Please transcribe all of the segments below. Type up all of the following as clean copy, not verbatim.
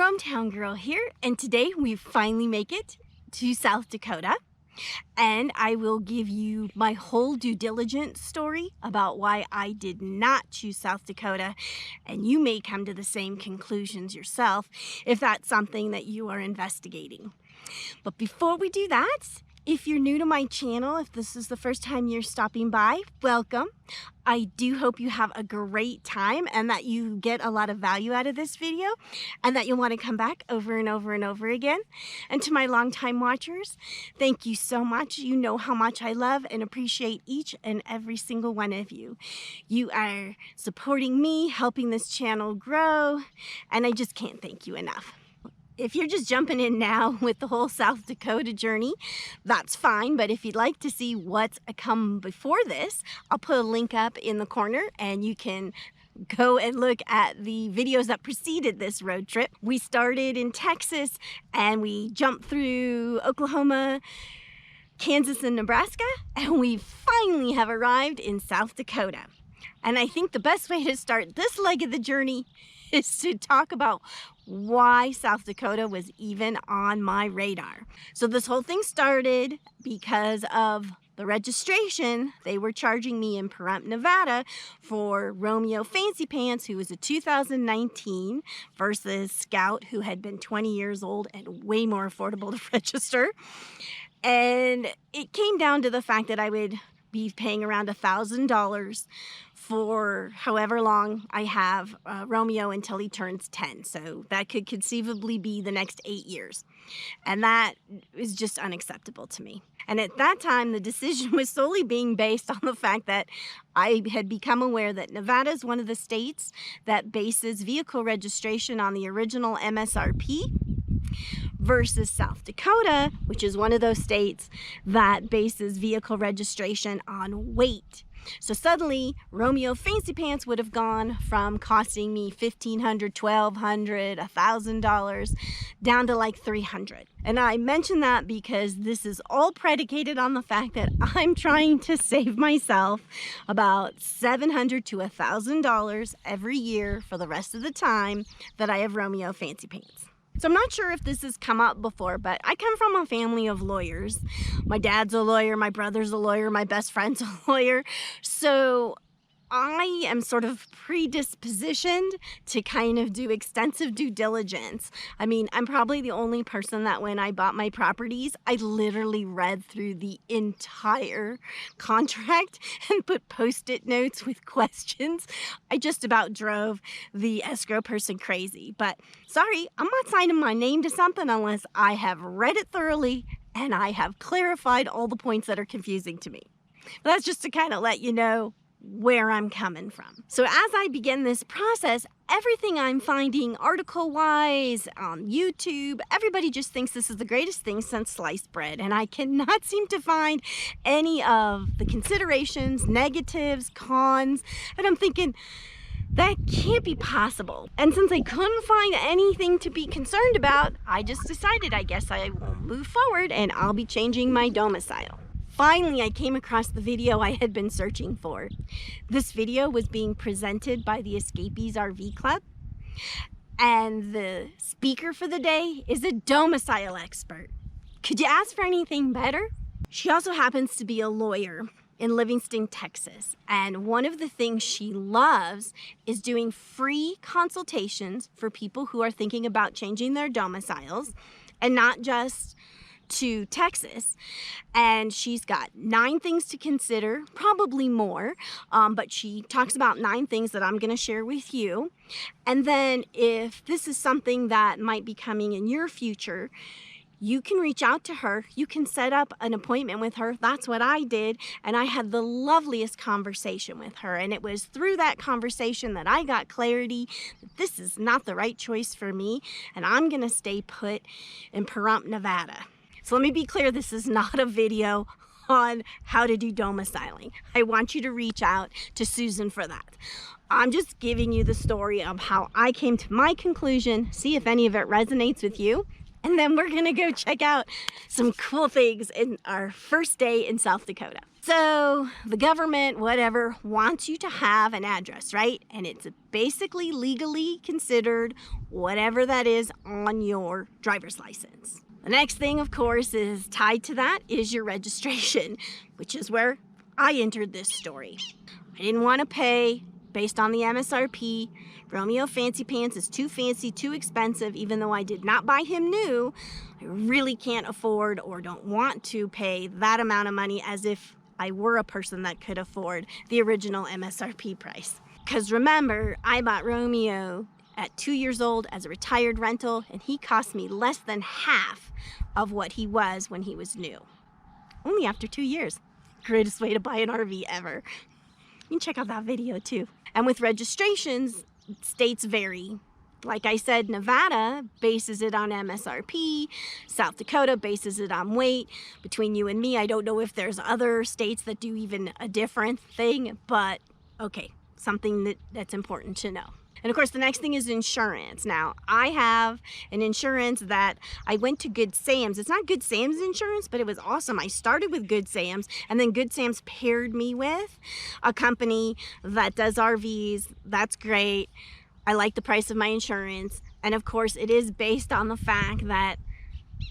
RoamTownGirl here, and today we finally make it to South Dakota, and I will give you my whole due diligence story about why I did not choose South Dakota, and you may come to the same conclusions yourself if that's something that you are investigating. But before we do that, if you're new to my channel, if this is the first time you're stopping by, welcome. I do hope you have a great time and that you get a lot of value out of this video and that you'll want to come back over and over and over again. And to my longtime watchers, thank you so much. You know how much I love and appreciate each and every single one of you. You are supporting me, helping this channel grow, and I just can't thank you enough. If you're just jumping in now with the whole South Dakota journey, that's fine. But if you'd like to see what's come before this, I'll put a link up in the corner and you can go and look at the videos that preceded this road trip. We started in Texas and we jumped through Oklahoma, Kansas, and Nebraska, and we finally have arrived in South Dakota. And I think the best way to start this leg of the journey is to talk about why South Dakota was even on my radar. So this whole thing started because of the registration they were charging me in Pahrump, Nevada for Romeo Fancy Pants, who was a 2019, versus Scout, who had been 20 years old and way more affordable to register. And it came down to the fact that I would be paying around $1,000 for however long I have Romeo until he turns 10. So that could conceivably be the next 8 years. And that is just unacceptable to me. And at that time, the decision was solely being based on the fact that I had become aware that Nevada is one of the states that bases vehicle registration on the original MSRP, versus South Dakota, which is one of those states that bases vehicle registration on weight. So suddenly, Romeo Fancy Pants would have gone from costing me $1,500, $1,200, $1,000 down to like $300. And I mention that because this is all predicated on the fact that I'm trying to save myself about $700 to $1,000 every year for the rest of the time that I have Romeo Fancy Pants. So I'm not sure if this has come up before, but I come from a family of lawyers. My dad's a lawyer, my brother's a lawyer, my best friend's a lawyer. So I am sort of predispositioned to kind of do extensive due diligence. I mean, I'm probably the only person that when I bought my properties, I literally read through the entire contract and put post-it notes with questions. I just about drove the escrow person crazy. But sorry, I'm not signing my name to something unless I have read it thoroughly and I have clarified all the points that are confusing to me. But that's just to kind of let you know where I'm coming from. So as I begin this process, everything I'm finding article-wise on YouTube, everybody just thinks this is the greatest thing since sliced bread, and I cannot seem to find any of the considerations, negatives, cons, and I'm thinking, that can't be possible. And since I couldn't find anything to be concerned about, I just decided I guess I will move forward and I'll be changing my domicile. Finally, I came across the video I had been searching for. This video was being presented by the Escapees RV Club, and the speaker for the day is a domicile expert. Could you ask for anything better? She also happens to be a lawyer in Livingston, Texas, and one of the things she loves is doing free consultations for people who are thinking about changing their domiciles, and not just to Texas. And she's got 9 things to consider, probably more, but she talks about 9 things that I'm going to share with you. And then if this is something that might be coming in your future, you can reach out to her. You can set up an appointment with her. That's what I did. And I had the loveliest conversation with her. And it was through that conversation that I got clarity that this is not the right choice for me. And I'm going to stay put in Pahrump, Nevada. So let me be clear, this is not a video on how to do domiciling. I want you to reach out to Susan for that. I'm just giving you the story of how I came to my conclusion, see if any of it resonates with you, and then we're gonna go check out some cool things in our first day in South Dakota. So the government, whatever, wants you to have an address, right? And it's basically legally considered whatever that is on your driver's license. The next thing, of course, is tied to that is your registration, which is where I entered this story. I didn't want to pay based on the MSRP. Romeo Fancy Pants is too fancy, too expensive. Even though I did not buy him new, I really can't afford or don't want to pay that amount of money as if I were a person that could afford the original MSRP price. Because remember, I bought Romeo at 2 years old as a retired rental, and he cost me less than half of what he was when he was new. Only after 2 years. Greatest way to buy an RV ever. You can check out that video too. And with registrations, states vary. Like I said, Nevada bases it on MSRP. South Dakota bases it on weight. Between you and me, I don't know if there's other states that do even a different thing, but okay, something that's important to know. And of course, the next thing is insurance. Now, I have an insurance that I went to Good Sam's. It's not Good Sam's insurance, but it was awesome. I started with Good Sam's, and then Good Sam's paired me with a company that does RVs. That's great. I like the price of my insurance. And of course, it is based on the fact that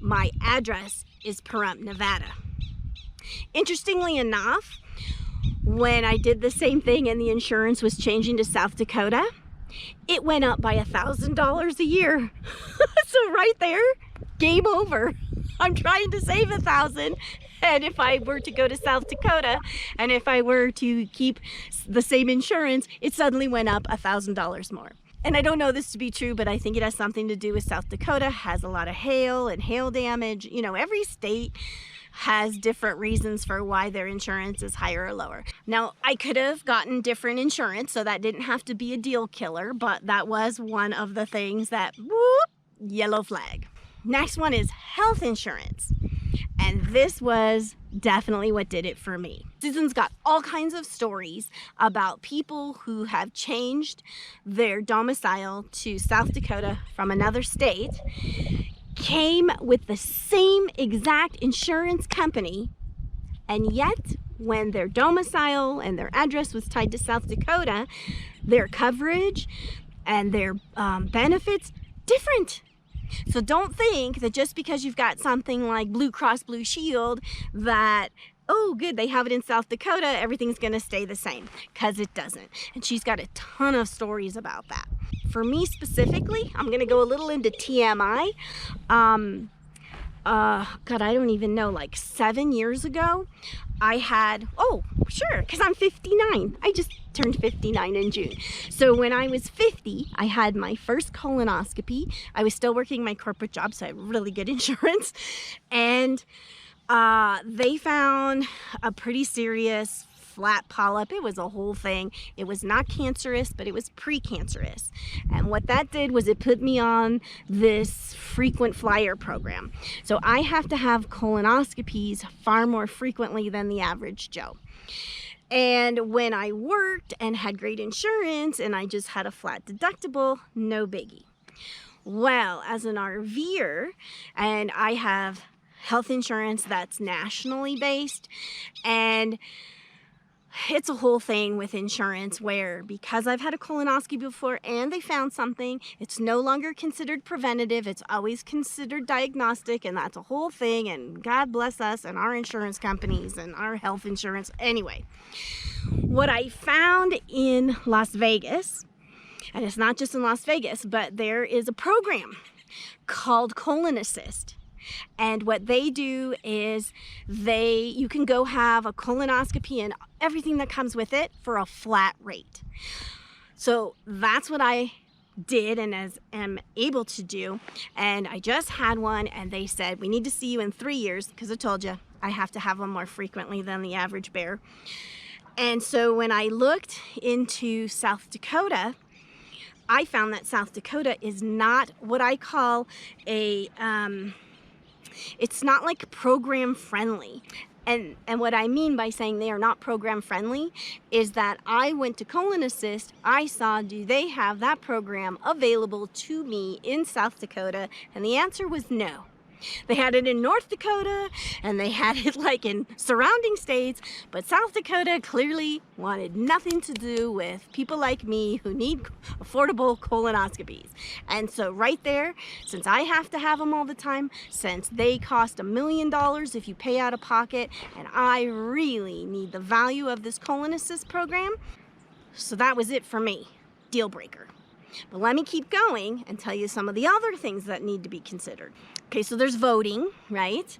my address is Pahrump, Nevada. Interestingly enough, when I did the same thing and the insurance was changing to South Dakota, it went up by $1,000 a year. So right there, game over. I'm trying to save $1,000, and if I were to go to South Dakota and if I were to keep the same insurance, it suddenly went up $1,000 more. And I don't know this to be true, but I think it has something to do with South Dakota has a lot of hail and hail damage. You know, every state has different reasons for why their insurance is higher or lower. Now, I could have gotten different insurance, so that didn't have to be a deal killer, but that was one of the things that, whoop, yellow flag. Next one is health insurance. And this was definitely what did it for me. Susan's got all kinds of stories about people who have changed their domicile to South Dakota from another state, came with the same exact insurance company, and yet when their domicile and their address was tied to South Dakota, their coverage and their benefits different. So don't think that just because you've got something like Blue Cross Blue Shield that, oh good, they have it in South Dakota, everything's gonna stay the same, because it doesn't. And she's got a ton of stories about that. For me specifically, I'm gonna go a little into TMI. God, I don't even know, like 7 years ago, I had, oh, sure, because I'm 59. I just turned 59 in June. So when I was 50, I had my first colonoscopy. I was still working my corporate job, so I had really good insurance. And they found a pretty serious flat polyp. It was a whole thing. It was not cancerous, but it was precancerous. And what that did was it put me on this frequent flyer program. So I have to have colonoscopies far more frequently than the average Joe. And when I worked and had great insurance and I just had a flat deductible, no biggie. Well, as an RVer, and I have health insurance that's nationally based, and it's a whole thing with insurance where, because I've had a colonoscopy before and they found something, it's no longer considered preventative, it's always considered diagnostic, and that's a whole thing, and God bless us and our insurance companies and our health insurance. Anyway, what I found in Las Vegas, and it's not just in Las Vegas, but there is a program called Colon Assist. And what they do is you can go have a colonoscopy and everything that comes with it for a flat rate. So that's what I did and am able to do. And I just had one, and they said, we need to see you in 3 years, because I told you I have to have them more frequently than the average bear. And so when I looked into South Dakota, I found that South Dakota is not what I call a it's not like program friendly. And what I mean by saying they are not program friendly is that I went to Colon Assist, I saw, do they have that program available to me in South Dakota? And the answer was no. They had it in North Dakota, and they had it like in surrounding states, but South Dakota clearly wanted nothing to do with people like me who need affordable colonoscopies. And so right there, since I have to have them all the time, since they cost $1 million if you pay out of pocket, and I really need the value of this colon assist program, so that was it for me. Deal breaker. But let me keep going and tell you some of the other things that need to be considered. Okay, so there's voting, right?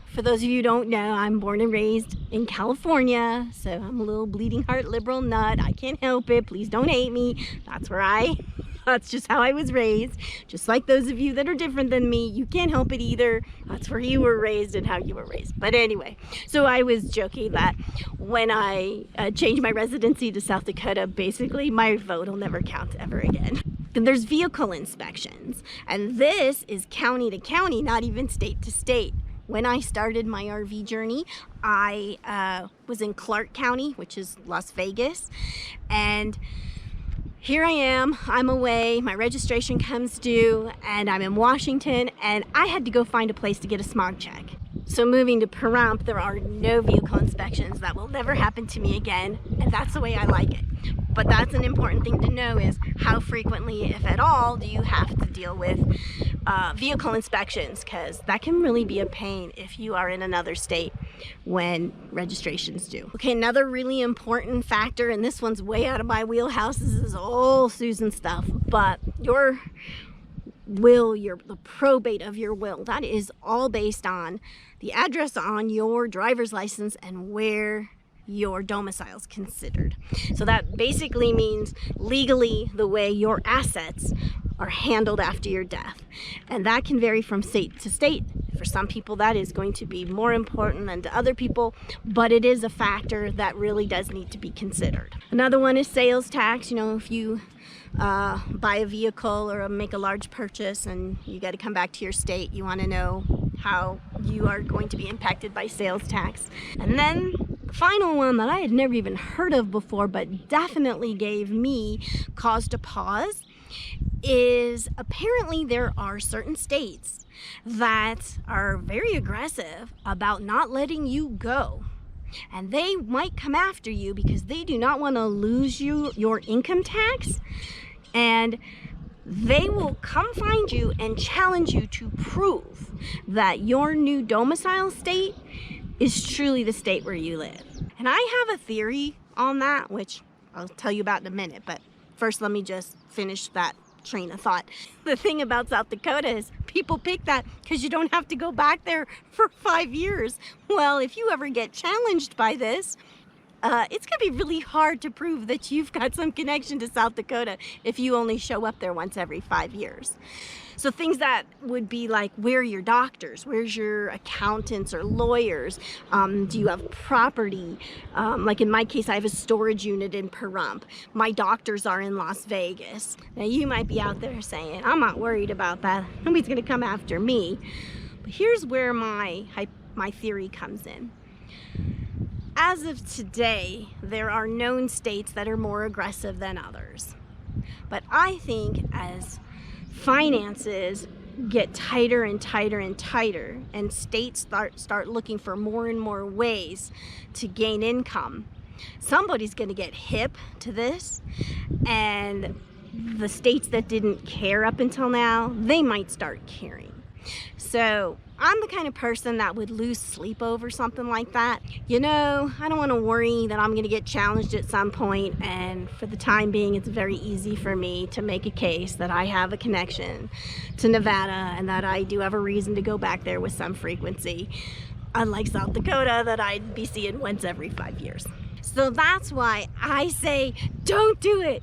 For those of you who don't know, I'm born and raised in California, so I'm a little bleeding heart liberal nut. I can't help it. Please don't hate me. That's just how I was raised. Just like those of you that are different than me, you can't help it either. That's where you were raised and how you were raised. But anyway, so I was joking that when I changed my residency to South Dakota, basically my vote will never count ever again. Then there's vehicle inspections, and this is county to county, not even state to state. When I started my RV journey, I was in Clark County, which is Las Vegas, and here I am, I'm away, my registration comes due, and I'm in Washington, and I had to go find a place to get a smog check. So moving to Pahrump, there are no vehicle inspections. That will never happen to me again, and that's the way I like it. But that's an important thing to know, is how frequently, if at all, do you have to deal with vehicle inspections, because that can really be a pain if you are in another state when registration's due. Okay, another really important factor, and this one's way out of my wheelhouse, this is all Susan stuff, but your will, the probate of your will, that is all based on the address on your driver's license and where your domicile is considered. So that basically means legally the way your assets are handled after your death, and that can vary from state to state. For some people that is going to be more important than to other people, but it is a factor that really does need to be considered. Another one is sales tax. You know, if you buy a vehicle or make a large purchase and you got to come back to your state, you want to know how you are going to be impacted by sales tax. And then the final one that I had never even heard of before, but definitely gave me cause to pause, is apparently there are certain states that are very aggressive about not letting you go. And they might come after you because they do not want to lose your income tax, and they will come find you and challenge you to prove that your new domicile state is truly the state where you live. And I have a theory on that, which I'll tell you about in a minute, but first let me just finish that train of thought. The thing about South Dakota is people pick that because you don't have to go back there for 5 years. Well, if you ever get challenged by this, it's gonna be really hard to prove that you've got some connection to South Dakota if you only show up there once every 5 years. So things that would be like, where are your doctors? Where's your accountants or lawyers? Do you have property? Like in my case, I have a storage unit in Pahrump. My doctors are in Las Vegas. Now you might be out there saying, I'm not worried about that. Nobody's gonna come after me. But here's where my theory comes in. As of today, there are known states that are more aggressive than others. But I think as finances get tighter and tighter and tighter, and states start looking for more and more ways to gain income, somebody's going to get hip to this, and the states that didn't care up until now, they might start caring. So I'm the kind of person that would lose sleep over something like that. You know, I don't want to worry that I'm going to get challenged at some point, and for the time being, it's very easy for me to make a case that I have a connection to Nevada and that I do have a reason to go back there with some frequency, unlike South Dakota that I'd be seeing once every 5 years. So that's why I say don't do it.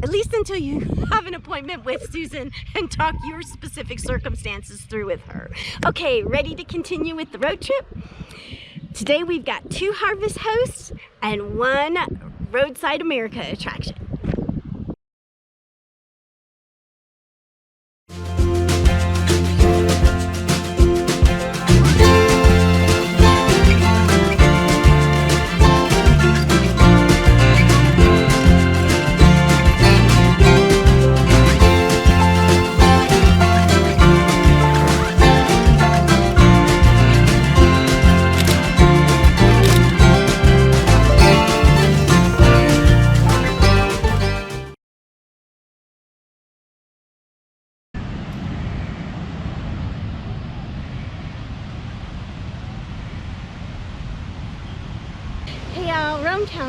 At least until you have an appointment with Susan and talk your specific circumstances through with her. Okay, ready to continue with the road trip? Today we've got 2 harvest hosts and 1 Roadside America attraction.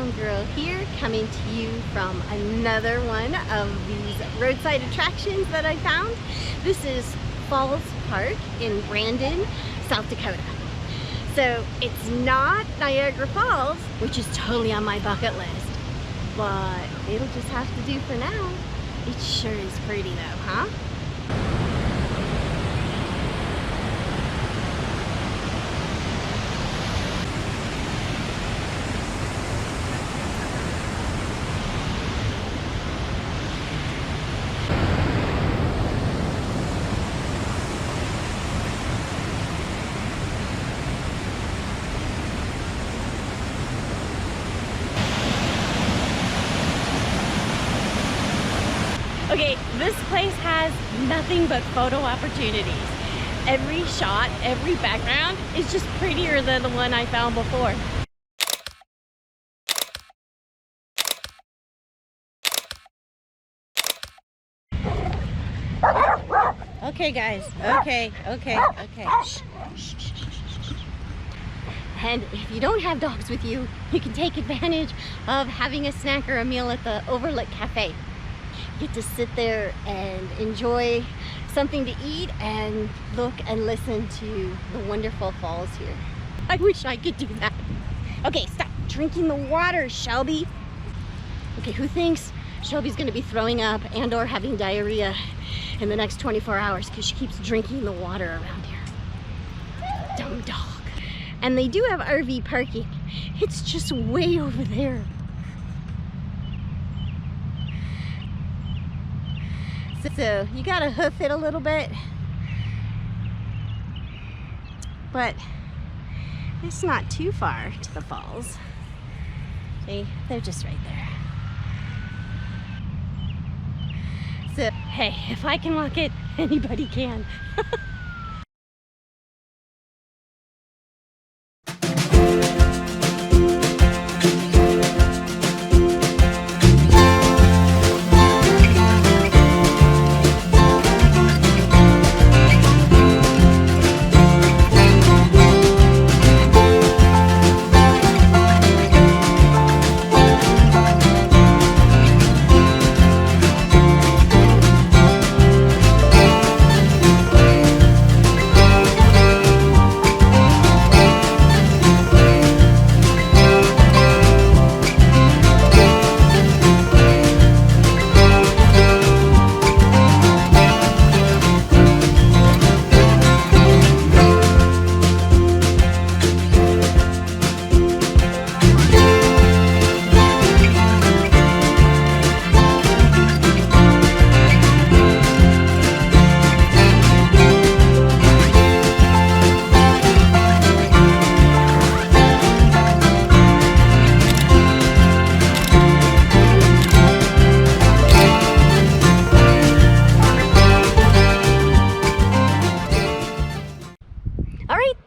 RoamTownGirl here, coming to you from another one of these roadside attractions that I found. This is Falls Park in Brandon, South Dakota. So it's not Niagara Falls, which is totally on my bucket list, but it'll just have to do for now. It sure is pretty though, huh? Okay, this place has nothing but photo opportunities. Every shot, every background is just prettier than the one I found before. Okay guys, okay. Shh, shh, shh, shh. And if you don't have dogs with you, you can take advantage of having a snack or a meal at the Overlook Cafe. Get to sit there and enjoy something to eat and look and listen to the wonderful falls here. I wish I could do that. Okay, stop drinking the water, Shelby. Okay, who thinks Shelby's gonna be throwing up and or having diarrhea in the next 24 hours because she keeps drinking the water around here? Dumb dog. And they do have RV parking. It's just way over there. So you gotta hoof it a little bit, but it's not too far to the falls. See, they're just right there. So hey, if I can walk it, anybody can.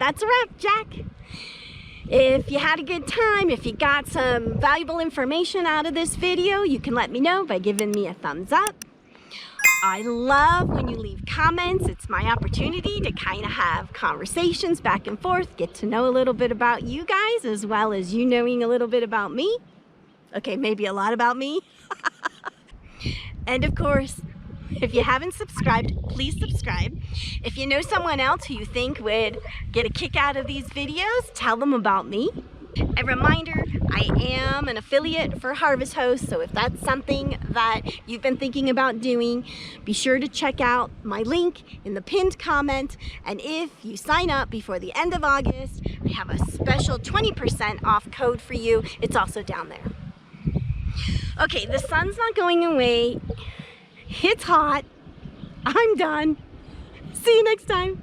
That's a wrap, Jack. If you had a good time, if you got some valuable information out of this video, you can let me know by giving me a thumbs up. I love when you leave comments. It's my opportunity to kind of have conversations back and forth, get to know a little bit about you guys as well as you knowing a little bit about me. Okay, maybe a lot about me. And of course, if you haven't subscribed, please subscribe. If you know someone else who you think would get a kick out of these videos, tell them about me. A reminder, I am an affiliate for Harvest Host, so if that's something that you've been thinking about doing, be sure to check out my link in the pinned comment. And if you sign up before the end of August, I have a special 20% off code for you. It's also down there. Okay, the sun's not going away. It's hot. I'm done. See you next time.